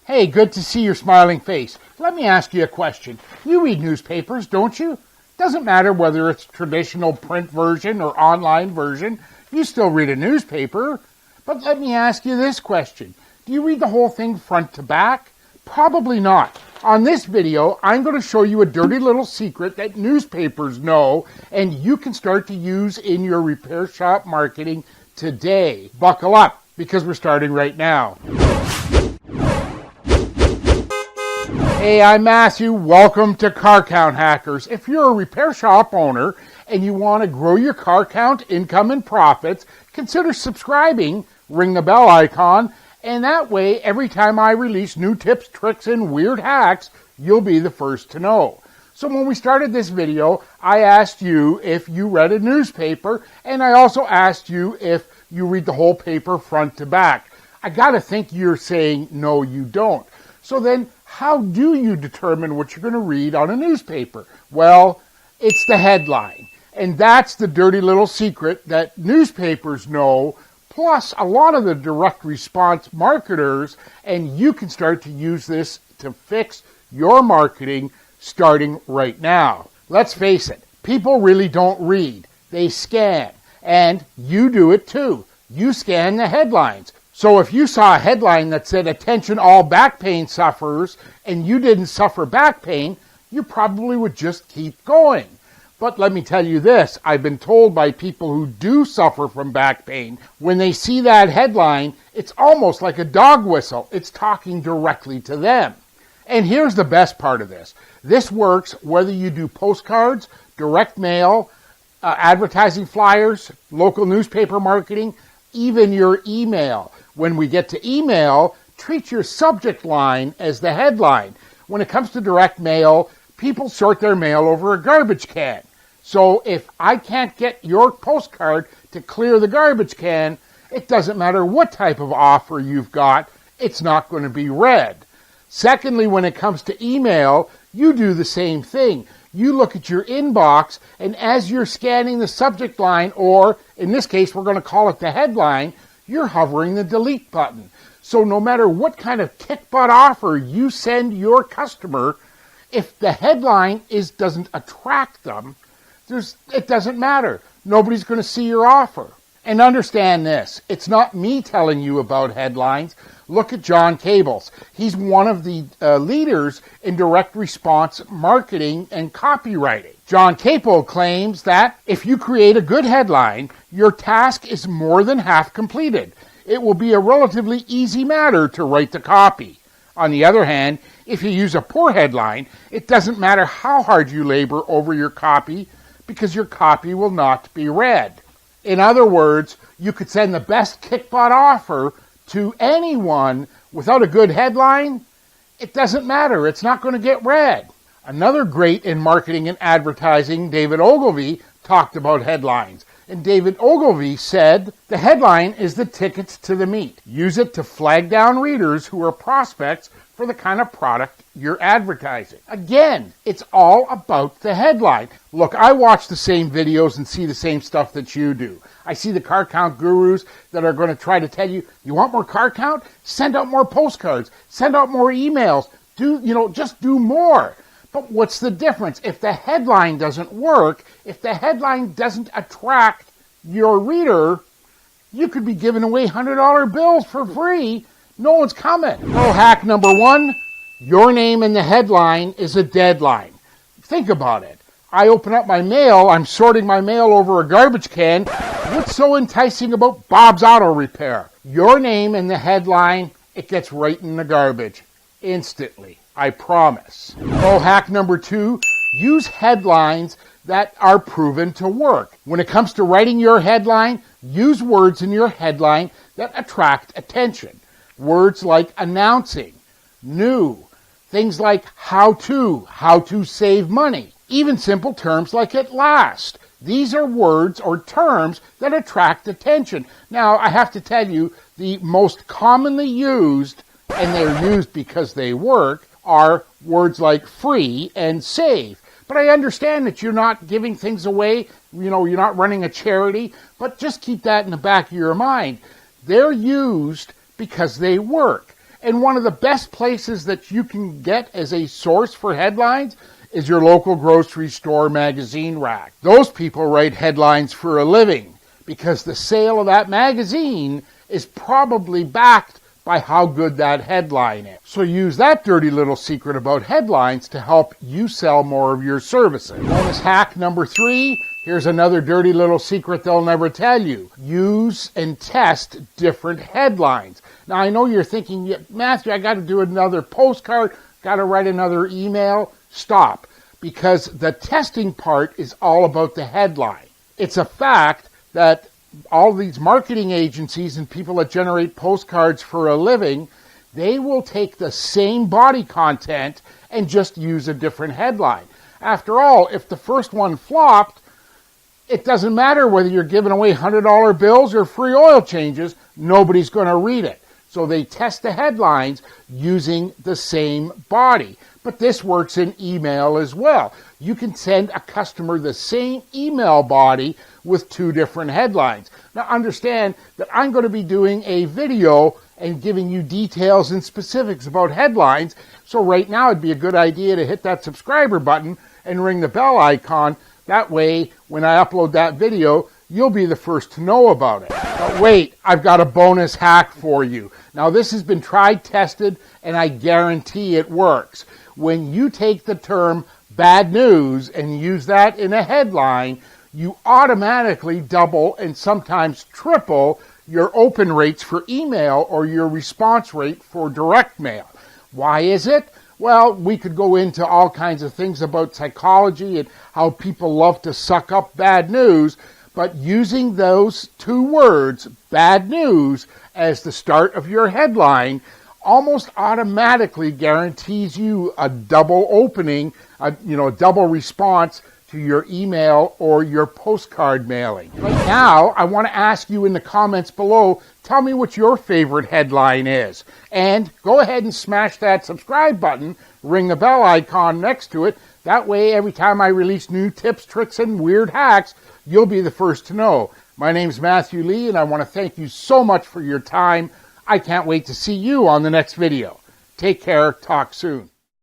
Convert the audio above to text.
Hey, good to see your smiling face. Let me ask you a question. You read newspapers, don't you? Doesn't matter whether it's traditional print version or online version, you still read a newspaper. But let me ask you this question. Do you read the whole thing front to back? Probably not. On this video, I'm going to show you a dirty little secret that newspapers know and you can start to use in your repair shop marketing today. Buckle up, because we're starting right now. Hey, I'm Matthew. Welcome to Car Count Hackers. If you're a repair shop owner and you want to grow your car count, income, and profits, consider subscribing, ring the bell icon, and that way, every time I release new tips, tricks, and weird hacks, you'll be the first to know. So when we started this video, I asked you if you read a newspaper, and I also asked you if you read the whole paper front to back. I gotta think you're saying, no, you don't. So then, how do you determine what you're going to read on a newspaper? Well, it's the headline. And that's the dirty little secret that newspapers know, plus a lot of the direct response marketers, and you can start to use this to fix your marketing starting right now. Let's face it, people really don't read. They scan. And you do it too. You scan the headlines. So if you saw a headline that said, "Attention all back pain sufferers," and you didn't suffer back pain, you probably would just keep going. But let me tell you this, I've been told by people who do suffer from back pain, when they see that headline, it's almost like a dog whistle. It's talking directly to them. And here's the best part of this. This works whether you do postcards, direct mail, advertising flyers, local newspaper marketing, even your email. When we get to email, treat your subject line as the headline. When it comes to direct mail, people sort their mail over a garbage can. So if I can't get your postcard to clear the garbage can, it doesn't matter what type of offer you've got, it's not going to be read. Secondly, when it comes to email, you do the same thing. You look at your inbox, and as you're scanning the subject line, or in this case, we're going to call it the headline, you're hovering the delete button. So no matter what kind of kick-butt offer you send your customer, if the headline doesn't attract them, it doesn't matter. Nobody's going to see your offer. And understand this, it's not me telling you about headlines. Look at John Cables. He's one of the leaders in direct response marketing and copywriting. John Capel claims that if you create a good headline, your task is more than half completed. It will be a relatively easy matter to write the copy. On the other hand, if you use a poor headline, it doesn't matter how hard you labor over your copy because your copy will not be read. In other words, you could send the best kick-butt offer to anyone without a good headline. It doesn't matter. It's not going to get read. Another great in marketing and advertising, David Ogilvy, talked about headlines. And David Ogilvy said, "The headline is the tickets to the meet. Use it to flag down readers who are prospects for the kind of product you're advertising." Again, it's all about the headline. Look, I watch the same videos and see the same stuff that you do. I see the car count gurus that are going to try to tell you, you want more car count? Send out more postcards. Send out more emails. Just do more. But what's the difference? If the headline doesn't work, if the headline doesn't attract your reader, you could be giving away $100 bills for free. No one's coming. Pro hack number 1, your name in the headline is a deadline. Think about it. I open up my mail, I'm sorting my mail over a garbage can. What's so enticing about Bob's Auto Repair? Your name in the headline, it gets right in the garbage. Instantly. I promise. Pro hack number 2, use headlines that are proven to work. When it comes to writing your headline, use words in your headline that attract attention. Words like announcing, new, things like how to save money, even simple terms like at last. These are words or terms that attract attention. Now, I have to tell you, the most commonly used, and they're used because they work, are words like free and save. But I understand that you're not giving things away, you're not running a charity, but just keep that in the back of your mind. They're used because they work. And one of the best places that you can get as a source for headlines is your local grocery store magazine rack. Those people write headlines for a living because the sale of that magazine is probably backed by how good that headline is. So use that dirty little secret about headlines to help you sell more of your services. Bonus hack number 3. Here's another dirty little secret they'll never tell you. Use and test different headlines. Now, I know you're thinking, yeah, Matthew, I got to do another postcard, got to write another email. Stop, because the testing part is all about the headline. It's a fact that all these marketing agencies and people that generate postcards for a living, they will take the same body content and just use a different headline. After all, if the first one flopped, it doesn't matter whether you're giving away $100 bills or free oil changes, nobody's going to read it. So they test the headlines using the same body. But this works in email as well. You can send a customer the same email body with 2 different headlines. Now understand that I'm going to be doing a video and giving you details and specifics about headlines. So right now it'd be a good idea to hit that subscriber button and ring the bell icon. That way, when I upload that video, you'll be the first to know about it. But wait, I've got a bonus hack for you. Now this has been tried, tested, and I guarantee it works. When you take the term bad news and use that in a headline, you automatically double and sometimes triple your open rates for email or your response rate for direct mail. Why is it? Well, we could go into all kinds of things about psychology and how people love to suck up bad news, but using those 2 words, bad news, as the start of your headline almost automatically guarantees you a double opening, a double response to your email or your postcard mailing. Right now, I want to ask you in the comments below, tell me what your favorite headline is. And go ahead and smash that subscribe button, ring the bell icon next to it. That way, every time I release new tips, tricks, and weird hacks, you'll be the first to know. My name's Matthew Lee, and I want to thank you so much for your time. I can't wait to see you on the next video. Take care. Talk soon.